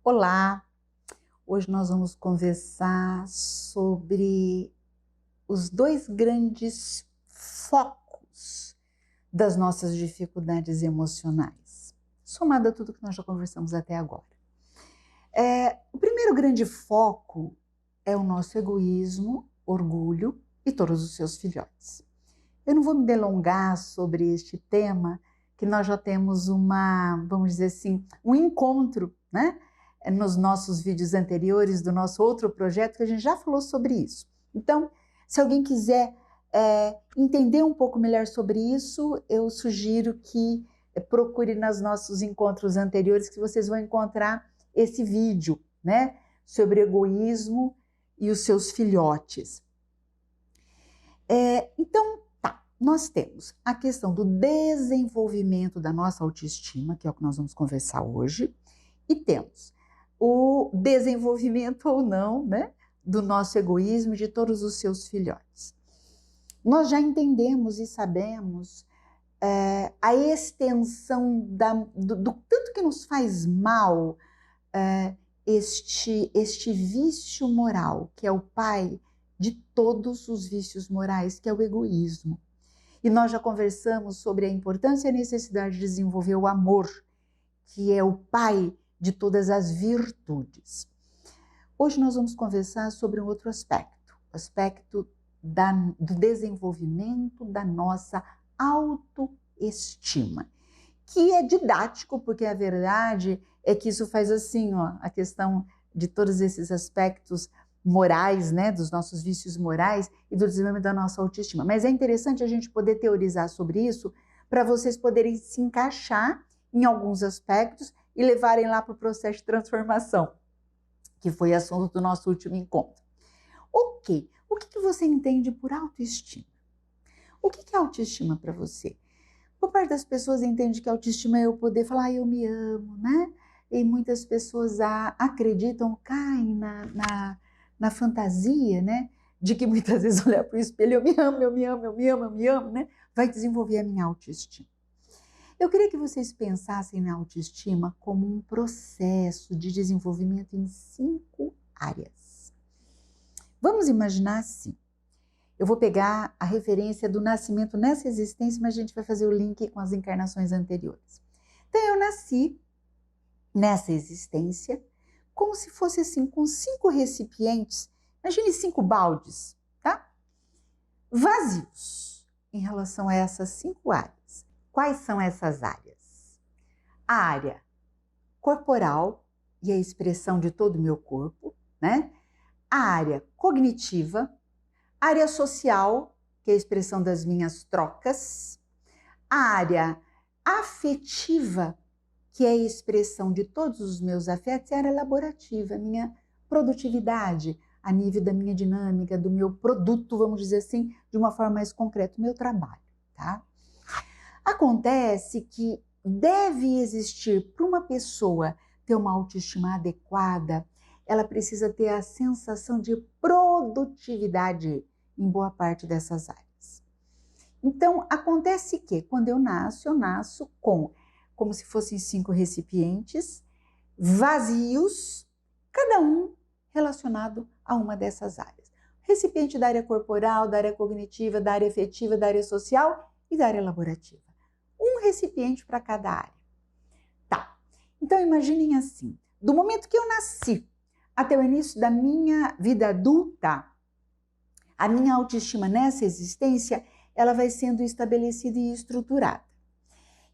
Olá! Hoje nós vamos conversar sobre os dois grandes focos das nossas dificuldades emocionais, somado a tudo que nós já conversamos até agora. O primeiro grande foco é o nosso egoísmo, orgulho e todos os seus filhotes. Eu não vou me delongar sobre este tema, que nós já temos vamos dizer assim, um encontro, né? Nos nossos vídeos anteriores do nosso outro projeto, que a gente já falou sobre isso. Então, se alguém quiser entender um pouco melhor sobre isso, eu sugiro que procure nos nossos encontros anteriores, que vocês vão encontrar esse vídeo, né? Sobre egoísmo e os seus filhotes. Então, nós temos a questão do desenvolvimento da nossa autoestima, que é o que nós vamos conversar hoje, e temos o desenvolvimento ou não, né, do nosso egoísmo e de todos os seus filhotes. Nós já entendemos e sabemos a extensão do tanto que nos faz mal este vício moral, que é o pai de todos os vícios morais, que é o egoísmo. E nós já conversamos sobre a importância e a necessidade de desenvolver o amor, que é o pai de todas as virtudes. Hoje nós vamos conversar sobre um outro aspecto, o aspecto do desenvolvimento da nossa autoestima, que é didático, porque a verdade é que isso faz assim, ó, a questão de todos esses aspectos morais, né, dos nossos vícios morais e do desenvolvimento da nossa autoestima. Mas é interessante a gente poder teorizar sobre isso para vocês poderem se encaixar em alguns aspectos e levarem lá para o processo de transformação, que foi assunto do nosso último encontro. Ok, o que você entende por autoestima? O que é autoestima para você? Boa parte das pessoas entende que autoestima é eu poder falar, eu me amo, né? E muitas pessoas acreditam, caem na fantasia, né? De que muitas vezes olhar para o espelho, eu me amo, eu me amo, eu me amo, eu me amo, né? Vai desenvolver a minha autoestima. Eu queria que vocês pensassem na autoestima como um processo de desenvolvimento em 5 áreas. Vamos imaginar assim. Eu vou pegar a referência do nascimento nessa existência, mas a gente vai fazer o link com as encarnações anteriores. Então, eu nasci nessa existência como se fosse assim, com 5 recipientes, imagine 5 baldes, tá? Vazios em relação a essas 5 áreas. Quais são essas áreas? A área corporal e a expressão de todo o meu corpo, né? A área cognitiva, a área social, que é a expressão das minhas trocas, a área afetiva, que é a expressão de todos os meus afetos, e a área laborativa, a minha produtividade, a nível da minha dinâmica, do meu produto, vamos dizer assim, de uma forma mais concreta, o meu trabalho, tá? Acontece que deve existir, para uma pessoa ter uma autoestima adequada, ela precisa ter a sensação de produtividade em boa parte dessas áreas. Então, acontece que quando eu nasço como se fossem 5 recipientes vazios, cada um relacionado a uma dessas áreas. Recipiente da área corporal, da área cognitiva, da área afetiva, da área social e da área laborativa. Um recipiente para cada área. Tá, então imaginem assim, do momento que eu nasci até o início da minha vida adulta, a minha autoestima nessa existência, ela vai sendo estabelecida e estruturada.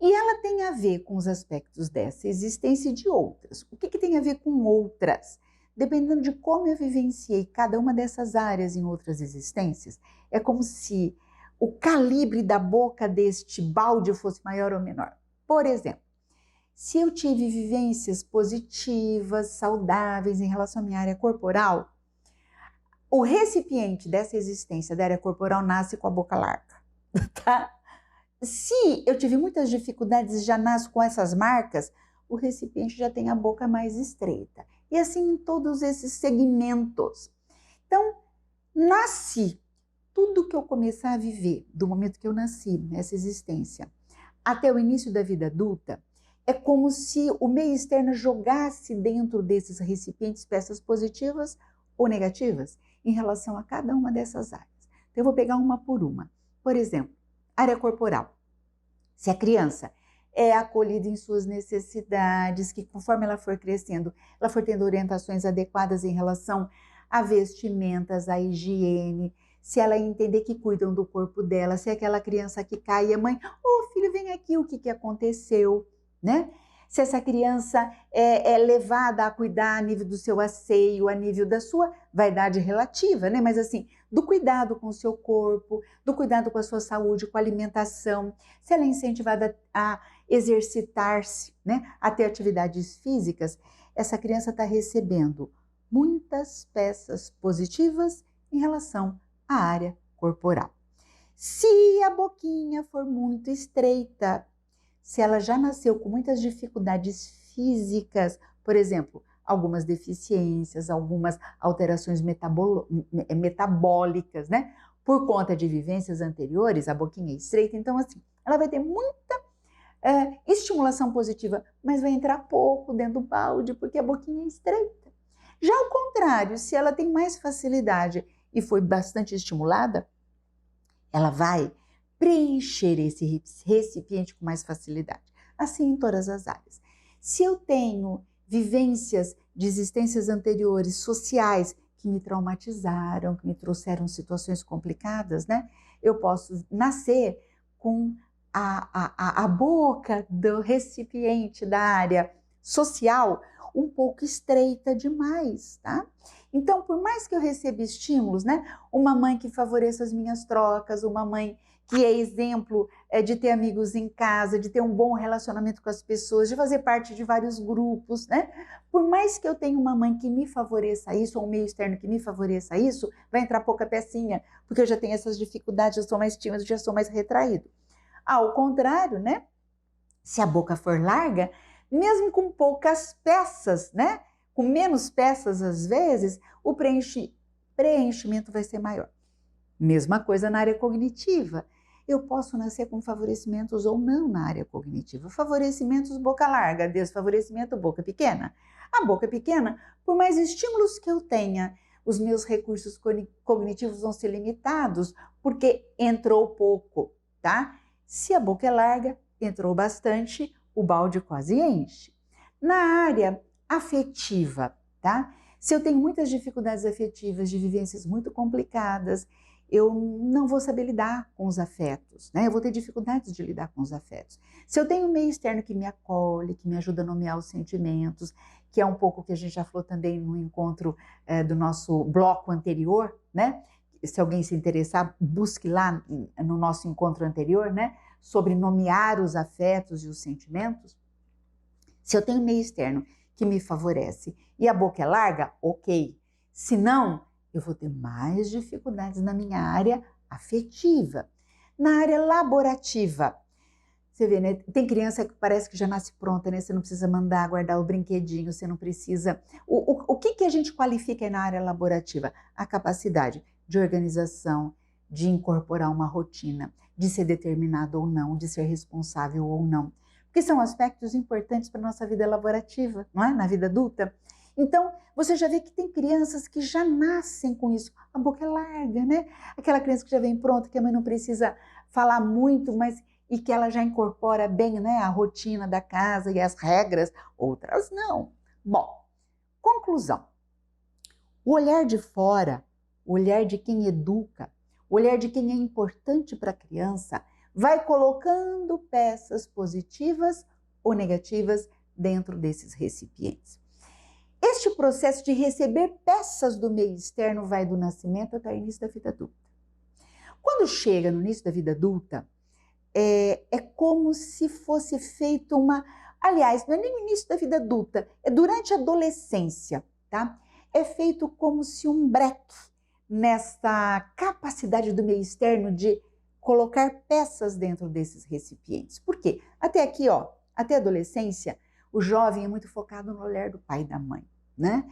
E ela tem a ver com os aspectos dessa existência e de outras. O que tem a ver com outras? Dependendo de como eu vivenciei cada uma dessas áreas em outras existências, é como se o calibre da boca deste balde fosse maior ou menor. Por exemplo, se eu tive vivências positivas, saudáveis em relação à minha área corporal, o recipiente dessa existência da área corporal nasce com a boca larga, tá? Se eu tive muitas dificuldades e já nasço com essas marcas, o recipiente já tem a boca mais estreita. E assim em todos esses segmentos. Então, nasci. Tudo que eu começar a viver, do momento que eu nasci, nessa existência, até o início da vida adulta, é como se o meio externo jogasse dentro desses recipientes peças positivas ou negativas em relação a cada uma dessas áreas. Então, eu vou pegar uma por uma. Por exemplo, área corporal. Se a criança é acolhida em suas necessidades, que conforme ela for crescendo, ela for tendo orientações adequadas em relação a vestimentas, a higiene, se ela entender que cuidam do corpo dela, se é aquela criança que cai e a mãe, ô filho, vem aqui, o que aconteceu, né? Se essa criança é levada a cuidar a nível do seu asseio, a nível da sua vaidade relativa, né? Mas assim, do cuidado com o seu corpo, do cuidado com a sua saúde, com a alimentação, se ela é incentivada a exercitar-se, né? A ter atividades físicas, essa criança está recebendo muitas peças positivas em relação à área corporal. Se a boquinha for muito estreita, se ela já nasceu com muitas dificuldades físicas, por exemplo, algumas deficiências, algumas alterações metabólicas, né? Por conta de vivências anteriores, a boquinha é estreita, então assim, ela vai ter muita estimulação positiva, mas vai entrar pouco dentro do balde porque a boquinha é estreita. Já ao contrário, se ela tem mais facilidade e foi bastante estimulada, ela vai preencher esse recipiente com mais facilidade. Assim em todas as áreas. Se eu tenho vivências de existências anteriores, sociais, que me traumatizaram, que me trouxeram situações complicadas, né? Eu posso nascer com a boca do recipiente da área social um pouco estreita demais, tá? Então, por mais que eu receba estímulos, né? Uma mãe que favoreça as minhas trocas, uma mãe que é exemplo de ter amigos em casa, de ter um bom relacionamento com as pessoas, de fazer parte de vários grupos, né? Por mais que eu tenha uma mãe que me favoreça isso, ou um meio externo que me favoreça isso, vai entrar pouca pecinha, porque eu já tenho essas dificuldades, eu sou mais tímido, já sou mais retraído. Ao contrário, né? Se a boca for larga, mesmo com poucas peças, né? Com menos peças às vezes, o preenchimento vai ser maior. Mesma coisa na área cognitiva. Eu posso nascer com favorecimentos ou não na área cognitiva. Favorecimentos boca larga, desfavorecimento boca pequena. A boca pequena, por mais estímulos que eu tenha, os meus recursos cognitivos vão ser limitados porque entrou pouco, tá? Se a boca é larga, entrou bastante, o balde quase enche. Na área afetiva, tá? Se eu tenho muitas dificuldades afetivas, de vivências muito complicadas, eu não vou saber lidar com os afetos, né? Eu vou ter dificuldades de lidar com os afetos. Se eu tenho um meio externo que me acolhe, que me ajuda a nomear os sentimentos, que é um pouco o que a gente já falou também no encontro do nosso bloco anterior, né? Se alguém se interessar, busque lá no nosso encontro anterior, né? Sobre nomear os afetos e os sentimentos. Se eu tenho um meio externo que me favorece e a boca é larga, ok. Se não, eu vou ter mais dificuldades na minha área afetiva. Na área laborativa, você vê, né? Tem criança que parece que já nasce pronta, né? Você não precisa mandar guardar o brinquedinho, você não precisa... O que a gente qualifica na área laborativa? A capacidade de organização, de incorporar uma rotina, de ser determinado ou não, de ser responsável ou não. Porque são aspectos importantes para a nossa vida laborativa, não é? Na vida adulta. Então, você já vê que tem crianças que já nascem com isso. A boca é larga, né? Aquela criança que já vem pronta, que a mãe não precisa falar muito, mas e que ela já incorpora bem, né, a rotina da casa e as regras. Outras não. Bom, conclusão. O olhar de fora, o olhar de quem educa, o olhar de quem é importante para a criança, vai colocando peças positivas ou negativas dentro desses recipientes. Este processo de receber peças do meio externo vai do nascimento até o início da vida adulta. Quando chega no início da vida adulta, é como se fosse feito uma... Aliás, não é nem no início da vida adulta, é durante a adolescência, tá? É feito como se um breque nessa capacidade do meio externo de colocar peças dentro desses recipientes. Por quê? Até aqui, ó, até a adolescência, o jovem é muito focado no olhar do pai e da mãe, né?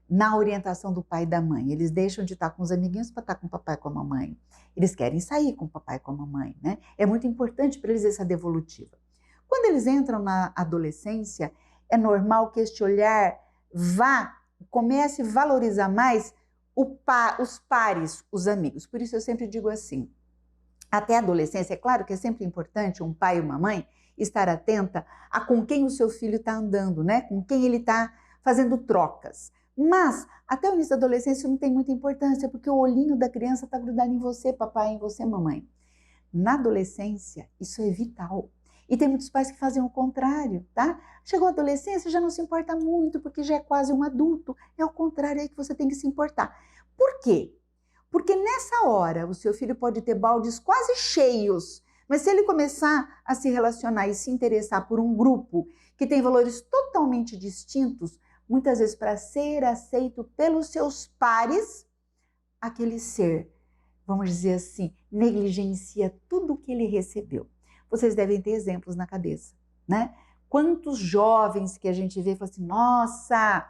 Na orientação do pai e da mãe. Eles deixam de estar com os amiguinhos para estar com o papai e com a mamãe. Eles querem sair com o papai e com a mamãe, né? É muito importante para eles essa devolutiva. Quando eles entram na adolescência, é normal que este olhar comece a valorizar mais os pares, os amigos. Por isso eu sempre digo assim, até a adolescência, é claro que é sempre importante um pai e uma mãe estar atenta a com quem o seu filho está andando, né? Com quem ele está fazendo trocas. Mas até o início da adolescência não tem muita importância, porque o olhinho da criança está grudado em você, papai, em você, mamãe. Na adolescência, isso é vital. E tem muitos pais que fazem o contrário, tá? Chegou a adolescência, já não se importa muito, porque já é quase um adulto. É o contrário aí que você tem que se importar. Por quê? Porque nessa hora o seu filho pode ter baldes quase cheios, mas se ele começar a se relacionar e se interessar por um grupo que tem valores totalmente distintos, muitas vezes para ser aceito pelos seus pares, aquele ser, vamos dizer assim, negligencia tudo o que ele recebeu. Vocês devem ter exemplos na cabeça, né? Quantos jovens que a gente vê e fala assim, nossa,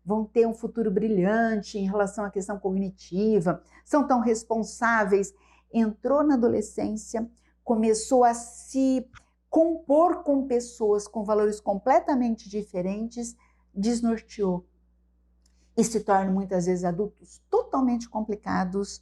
vão ter um futuro brilhante em relação à questão cognitiva, são tão responsáveis. Entrou na adolescência, começou a se compor com pessoas com valores completamente diferentes, desnorteou. E se tornam muitas vezes adultos totalmente complicados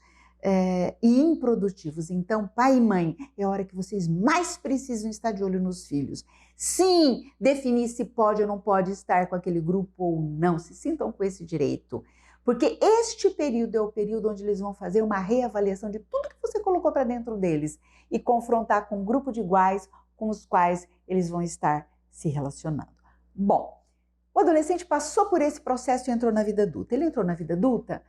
e improdutivos. Então, pai e mãe, é a hora que vocês mais precisam estar de olho nos filhos. Sim, definir se pode ou não pode estar com aquele grupo ou não. Se sintam com esse direito. Porque este período é o período onde eles vão fazer uma reavaliação de tudo que você colocou para dentro deles e confrontar com um grupo de iguais com os quais eles vão estar se relacionando. Bom, o adolescente passou por esse processo e entrou na vida adulta. Ele entrou na vida adulta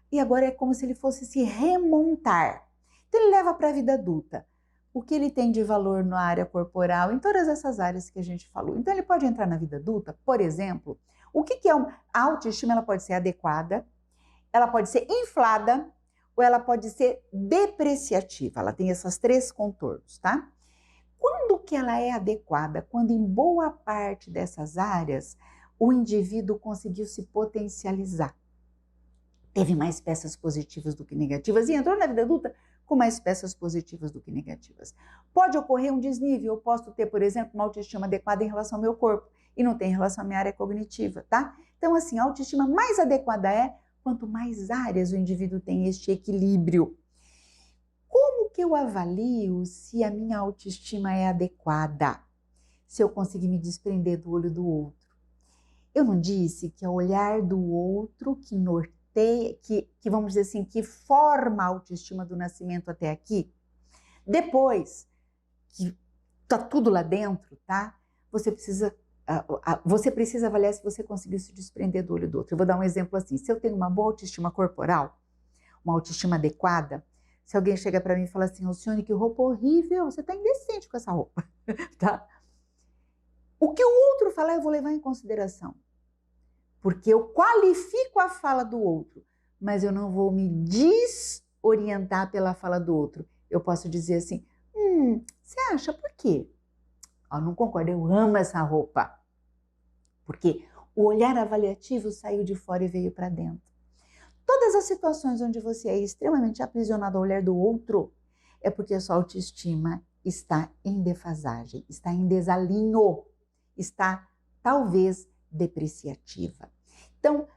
e agora é como se ele fosse se remontar. Então ele leva para a vida adulta o que ele tem de valor na área corporal, em todas essas áreas que a gente falou. Então ele pode entrar na vida adulta, por exemplo, o que é a autoestima? Ela pode ser adequada, ela pode ser inflada ou ela pode ser depreciativa. Ela tem esses três contornos, tá? Quando que ela é adequada? Quando em boa parte dessas áreas o indivíduo conseguiu se potencializar. Teve mais peças positivas do que negativas e entrou na vida adulta com mais peças positivas do que negativas. Pode ocorrer um desnível, eu posso ter, por exemplo, uma autoestima adequada em relação ao meu corpo e não tem em relação à minha área cognitiva, tá? Então, assim, a autoestima mais adequada é quanto mais áreas o indivíduo tem este equilíbrio. Como que eu avalio se a minha autoestima é adequada? Se eu conseguir me desprender do olho do outro. Eu não disse que é o olhar do outro que norteia, que vamos dizer assim, que forma a autoestima do nascimento até aqui? Depois que tá tudo lá dentro, tá? Você precisa avaliar se você conseguiu se desprender do olho do outro. Eu vou dar um exemplo assim. Se eu tenho uma boa autoestima corporal, uma autoestima adequada, se alguém chega para mim e fala assim, Alcione, que roupa horrível, você tá indecente com essa roupa, tá? O que o outro falar, eu vou levar em consideração. Porque eu qualifico a fala do outro, mas eu não vou me desorientar pela fala do outro. Eu posso dizer assim, você acha por quê? Eu não concordo, eu amo essa roupa. Porque o olhar avaliativo saiu de fora e veio para dentro. Todas as situações onde você é extremamente aprisionado ao olhar do outro, é porque a sua autoestima está em defasagem, está em desalinho, está talvez depreciativa. Então,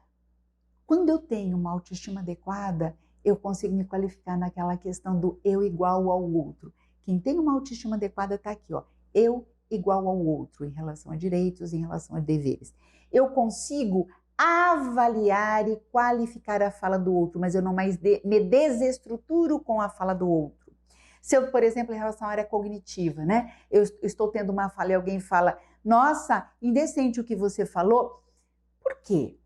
quando eu tenho uma autoestima adequada, eu consigo me qualificar naquela questão do eu igual ao outro. Quem tem uma autoestima adequada está aqui, ó, eu igual ao outro, em relação a direitos, em relação a deveres. Eu consigo avaliar e qualificar a fala do outro, mas eu não mais me desestruturo com a fala do outro. Se eu, por exemplo, em relação à área cognitiva, né? Eu estou tendo uma fala e alguém fala, nossa, indecente o que você falou. Por quê?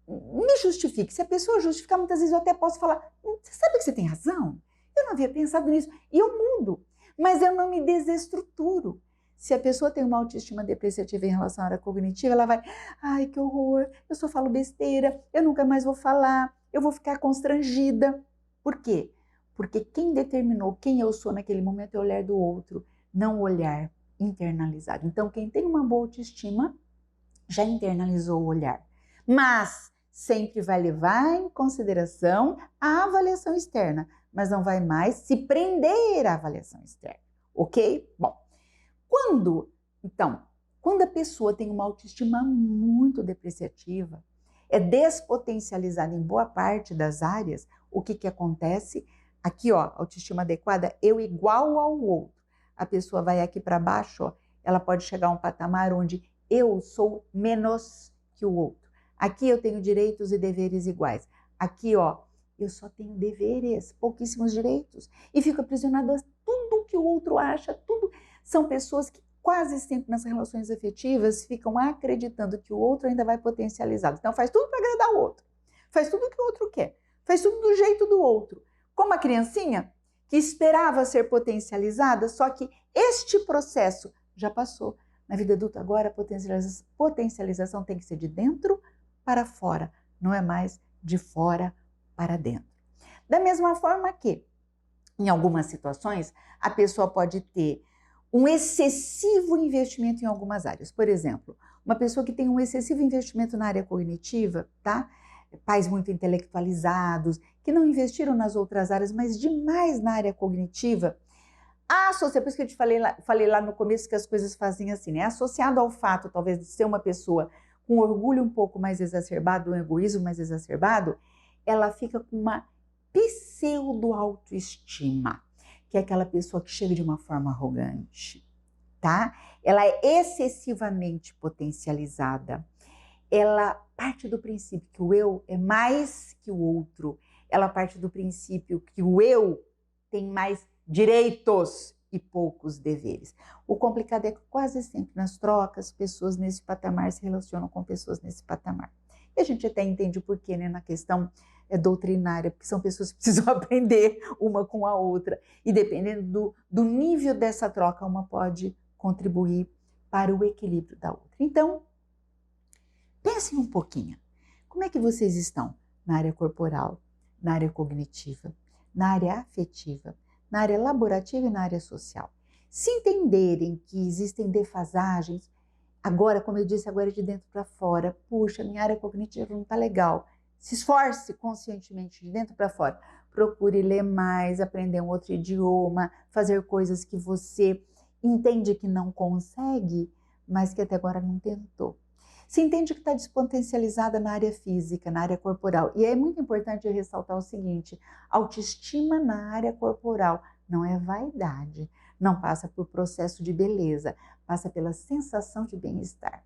Me justifique. Se a pessoa justificar, muitas vezes eu até posso falar, você sabe que você tem razão? Eu não havia pensado nisso. E eu mudo, mas eu não me desestruturo. Se a pessoa tem uma autoestima depreciativa em relação à área cognitiva, ela vai, ai, que horror, eu só falo besteira, eu nunca mais vou falar, eu vou ficar constrangida. Por quê? Porque quem determinou quem eu sou naquele momento é o olhar do outro, não o olhar internalizado. Então, quem tem uma boa autoestima já internalizou o olhar. Mas sempre vai levar em consideração a avaliação externa, mas não vai mais se prender à avaliação externa, ok? Bom, quando Então, quando a pessoa tem uma autoestima muito depreciativa, é despotencializada em boa parte das áreas, o que acontece? Aqui, ó, autoestima adequada, eu igual ao outro. A pessoa vai aqui para baixo, ó, ela pode chegar a um patamar onde eu sou menos que o outro. Aqui eu tenho direitos e deveres iguais. Aqui, ó, eu só tenho deveres, pouquíssimos direitos. E fico aprisionada a tudo que o outro acha, tudo. São pessoas que quase sempre nas relações afetivas ficam acreditando que o outro ainda vai potencializá-lo. Então faz tudo para agradar o outro. Faz tudo o que o outro quer. Faz tudo do jeito do outro. Como a criancinha que esperava ser potencializada, só que este processo já passou. Na vida adulta agora a potencialização tem que ser de dentro para fora, não é mais de fora para dentro. Da mesma forma que, em algumas situações, a pessoa pode ter um excessivo investimento em algumas áreas. Por exemplo, uma pessoa que tem um excessivo investimento na área cognitiva, tá? Pais muito intelectualizados, que não investiram nas outras áreas, mas demais na área cognitiva, por isso que eu te falei lá no começo que as coisas fazem assim, né? Associado ao fato, talvez, de ser uma pessoa com orgulho um pouco mais exacerbado, um egoísmo mais exacerbado, ela fica com uma pseudo-autoestima, que é aquela pessoa que chega de uma forma arrogante, tá? Ela é excessivamente potencializada. Ela parte do princípio que o eu é mais que o outro. Ela parte do princípio que o eu tem mais direitos e poucos deveres. O complicado é que quase sempre nas trocas, pessoas nesse patamar se relacionam com pessoas nesse patamar. E a gente até entende o porquê, né, na questão doutrinária, porque são pessoas que precisam aprender uma com a outra. E dependendo do nível dessa troca, uma pode contribuir para o equilíbrio da outra. Então, pensem um pouquinho. Como é que vocês estão na área corporal, na área cognitiva, na área afetiva, na área laborativa e na área social? Se entenderem que existem defasagens, agora, como eu disse, agora é de dentro para fora. Puxa, minha área cognitiva não está legal. Se esforce conscientemente de dentro para fora. Procure ler mais, aprender um outro idioma, fazer coisas que você entende que não consegue, mas que até agora não tentou. Se entende que está despotencializada na área física, na área corporal. E é muito importante ressaltar o seguinte: autoestima na área corporal não é vaidade, não passa por processo de beleza, passa pela sensação de bem-estar.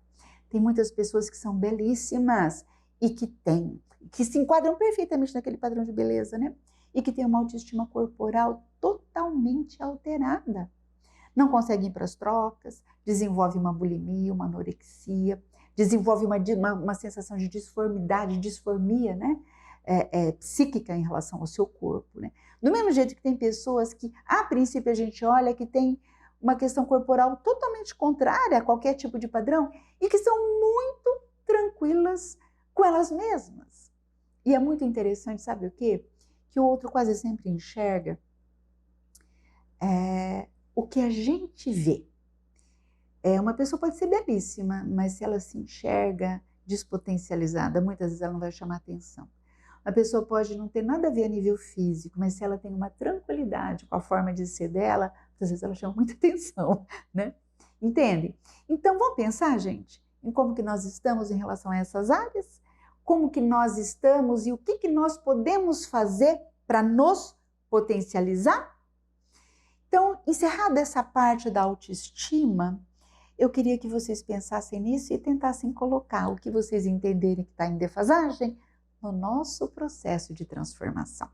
Tem muitas pessoas que são belíssimas e que se enquadram perfeitamente naquele padrão de beleza, né? E que têm uma autoestima corporal totalmente alterada. Não conseguem ir para as trocas, desenvolve uma bulimia, uma anorexia, desenvolve uma sensação de disformidade, disformia, né? Psíquica em relação ao seu corpo, né? Do mesmo jeito que tem pessoas que, a princípio, a gente olha que tem uma questão corporal totalmente contrária a qualquer tipo de padrão e que são muito tranquilas com elas mesmas. E é muito interessante, sabe o quê? Que o outro quase sempre enxerga o que a gente vê. Uma pessoa pode ser belíssima, mas se ela se enxerga despotencializada, muitas vezes ela não vai chamar atenção. A pessoa pode não ter nada a ver a nível físico, mas se ela tem uma tranquilidade com a forma de ser dela, às vezes ela chama muita atenção, né? Entende? Então vamos pensar, gente, em como que nós estamos em relação a essas áreas, como que nós estamos e o que nós podemos fazer para nos potencializar? Então, encerrada essa parte da autoestima, eu queria que vocês pensassem nisso e tentassem colocar o que vocês entenderem que está em defasagem no nosso processo de transformação.